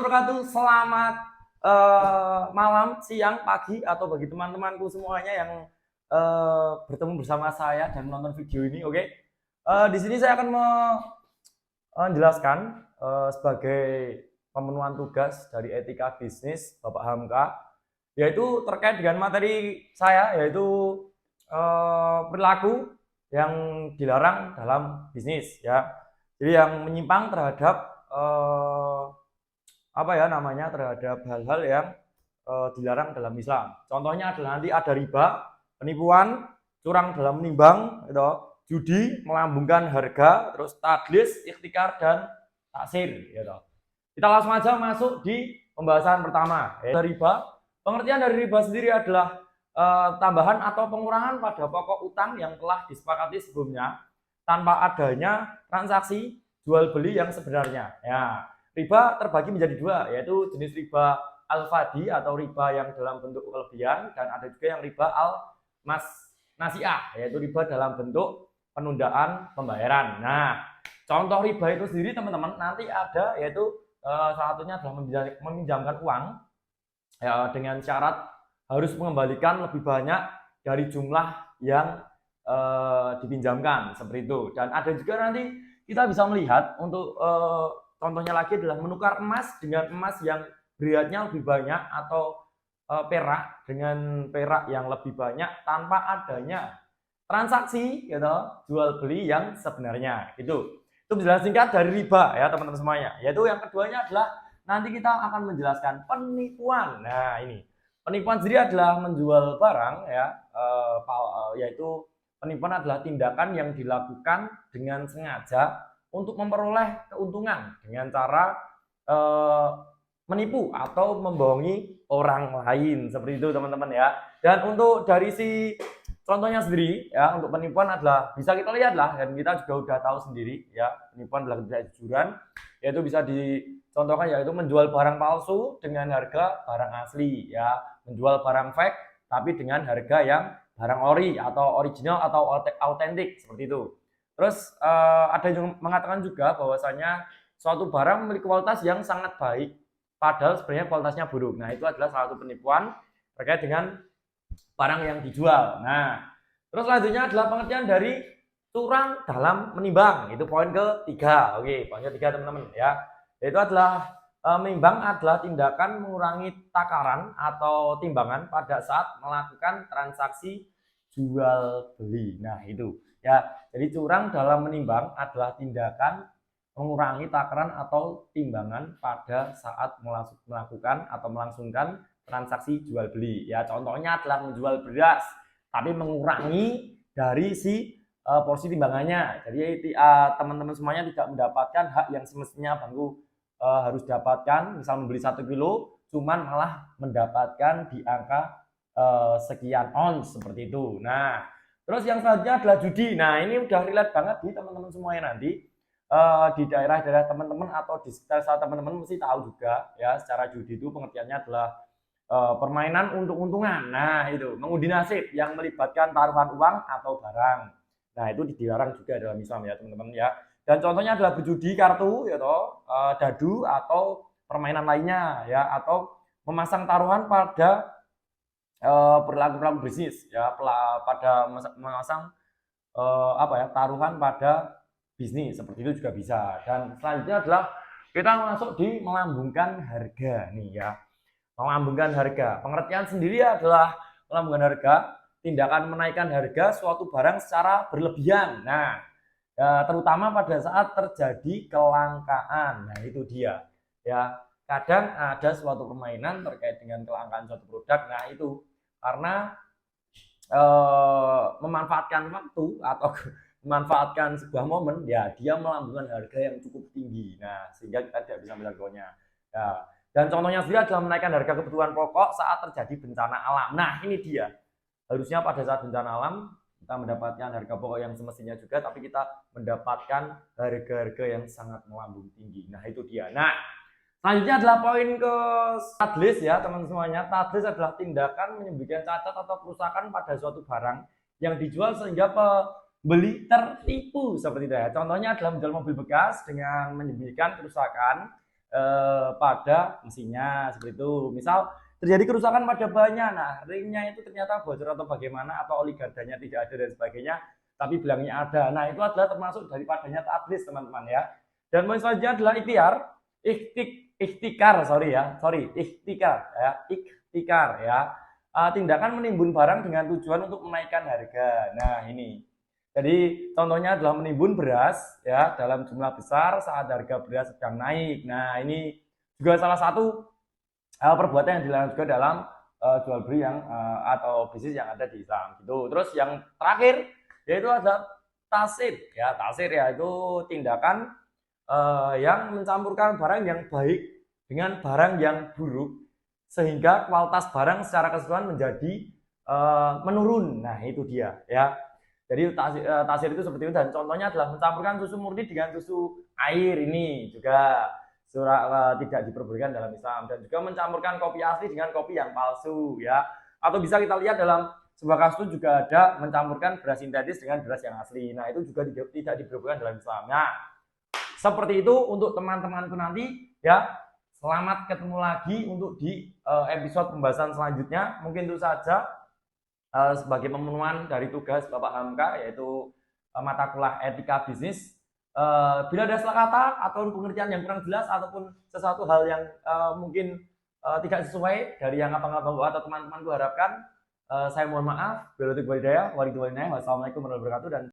wabarakatuh. Selamat malam, siang, pagi, atau bagi teman-temanku semuanya yang bertemu bersama saya dan menonton video ini. Oke, di sini saya akan menjelaskan sebagai pemenuhan tugas dari etika bisnis Bapak Hamka, yaitu terkait dengan materi saya, yaitu perilaku yang dilarang dalam bisnis, ya. Jadi yang menyimpang terhadap terhadap hal-hal yang dilarang dalam Islam. Contohnya adalah nanti ada riba, penipuan, curang dalam menimbang, gitu, judi, melambungkan harga, terus tadlis, ikhtikar, dan taksir. Gitu. Kita langsung aja masuk di pembahasan pertama, yaitu riba. Pengertian dari riba sendiri adalah tambahan atau pengurangan pada pokok utang yang telah disepakati sebelumnya tanpa adanya transaksi jual beli yang sebenarnya. Ya, riba terbagi menjadi dua, yaitu jenis riba al-fadi atau riba yang dalam bentuk kelebihan, dan ada juga yang riba al-nasi'ah, yaitu riba dalam bentuk penundaan pembayaran. Nah, contoh riba itu sendiri teman-teman nanti ada, yaitu salah satunya adalah meminjamkan uang ya, dengan syarat harus mengembalikan lebih banyak dari jumlah yang dipinjamkan, seperti itu. Dan ada juga nanti kita bisa melihat untuk contohnya lagi adalah menukar emas dengan emas yang beratnya lebih banyak, atau perak dengan perak yang lebih banyak tanpa adanya transaksi, gitu, jual beli yang sebenarnya. Itu penjelasan singkat dari riba ya teman-teman semuanya. Yaitu yang keduanya adalah nanti kita akan menjelaskan penipuan. Nah, ini penipuan sendiri adalah menjual barang ya, yaitu penipuan adalah tindakan yang dilakukan dengan sengaja untuk memperoleh keuntungan dengan cara menipu atau membohongi orang lain, seperti itu teman-teman ya. Dan untuk dari si contohnya sendiri ya, untuk penipuan adalah bisa kita lihat lah, dan kita juga udah tahu sendiri ya, penipuan adalah ketidakjujuran, yaitu bisa dicontohkan yaitu menjual barang palsu dengan harga barang asli ya, menjual barang fake tapi dengan harga yang barang ori atau original atau autentik, seperti itu. Terus ada yang mengatakan juga bahwasanya suatu barang memiliki kualitas yang sangat baik padahal sebenarnya kualitasnya buruk. Nah, itu adalah salah satu penipuan terkait dengan barang yang dijual. Nah, terus selanjutnya adalah pengertian dari curang dalam menimbang. Itu poin ketiga. Oke, poin ketiga teman-teman ya. Itu adalah menimbang adalah tindakan mengurangi takaran atau timbangan pada saat melakukan transaksi jual beli. Nah, itu ya. Jadi curang dalam menimbang adalah tindakan mengurangi takaran atau timbangan pada saat melakukan atau melangsungkan transaksi jual beli. Ya, contohnya adalah menjual beras tapi mengurangi dari si porsi timbangannya. Jadi teman-teman semuanya tidak mendapatkan hak yang semestinya bangku harus dapatkan. Misal membeli 1 kilo cuman malah mendapatkan di angka sekian ons, seperti itu. Nah, terus yang selanjutnya adalah judi. Nah, ini udah relate banget di teman-teman semuanya nanti. Di daerah-daerah teman-teman atau di sekitar teman-teman mesti tahu juga ya, secara judi itu pengertiannya adalah permainan untung-untungan. Nah, itu mengundi nasib yang melibatkan taruhan uang atau barang. Nah, itu dilarang juga dalam Islam ya teman-teman ya. Dan contohnya adalah berjudi kartu ya toh, dadu atau permainan lainnya ya, atau memasang taruhan pada perilaku bisnis ya, pada memasang taruhan pada bisnis, seperti itu juga bisa. Dan selanjutnya adalah kita masuk di melambungkan harga nih ya. Melambungkan harga, pengertian sendiri adalah melambungkan harga, tindakan menaikkan harga suatu barang secara berlebihan. Nah, terutama pada saat terjadi kelangkaan. Nah, itu dia ya. Kadang ada suatu permainan terkait dengan kelangkaan suatu produk. Nah, itu karena memanfaatkan waktu atau memanfaatkan sebuah momen ya, dia melambungkan harga yang cukup tinggi. Nah, sehingga kita tidak bisa menjangkaunya ya. Dan contohnya sendiri adalah menaikkan harga kebutuhan pokok saat terjadi bencana alam. Nah, ini dia, harusnya pada saat bencana alam kita mendapatkan harga pokok yang semestinya juga, tapi kita mendapatkan harga-harga yang sangat melambung tinggi. Nah, itu dia. Nah, selanjutnya adalah poin ke tadlis ya teman-teman semuanya. Tadlis adalah tindakan menyembunyikan cacat atau kerusakan pada suatu barang yang dijual sehingga pembeli tertipu, seperti itu ya. Contohnya adalah menjual mobil bekas dengan menyembunyikan kerusakan pada mesinnya seperti itu. Misal terjadi kerusakan pada bannya, nah ringnya itu ternyata bocor atau bagaimana, atau oli gardanya tidak ada dan sebagainya, tapi bilangnya ada. Nah itu adalah termasuk daripadanya tadlis teman-teman ya. Dan poin selanjutnya adalah ikhtikar ya. Tindakan menimbun barang dengan tujuan untuk menaikkan harga. Nah ini. Jadi contohnya adalah menimbun beras ya dalam jumlah besar saat harga beras sedang naik. Nah ini juga salah satu perbuatan yang dilarang juga dalam jual beli yang atau bisnis yang ada di Islam gitu. Terus yang terakhir yaitu ada tasir ya. Tasir ya itu tindakan yang mencampurkan barang yang baik dengan barang yang buruk sehingga kualitas barang secara keseluruhan menjadi menurun. Nah itu dia ya. Jadi tasir itu seperti itu, dan contohnya adalah mencampurkan susu murni dengan susu air, ini juga tidak diperbolehkan dalam Islam. Dan juga mencampurkan kopi asli dengan kopi yang palsu ya. Atau bisa kita lihat dalam sebuah kasus juga ada mencampurkan beras sintetis dengan beras yang asli. Nah itu juga tidak diperbolehkan dalam Islam. Nah seperti itu untuk teman-temanku nanti ya. Selamat ketemu lagi untuk di episode pembahasan selanjutnya. Mungkin itu saja sebagai pemenuhan dari tugas Bapak Hamka, yaitu mata kuliah etika bisnis. Bila ada salah kata atau pengertian yang kurang jelas ataupun sesuatu hal yang mungkin tidak sesuai dari yang abang-abang atau teman-temanku harapkan, saya mohon maaf. Wassalamualaikum warahmatullahi wabarakatuh dan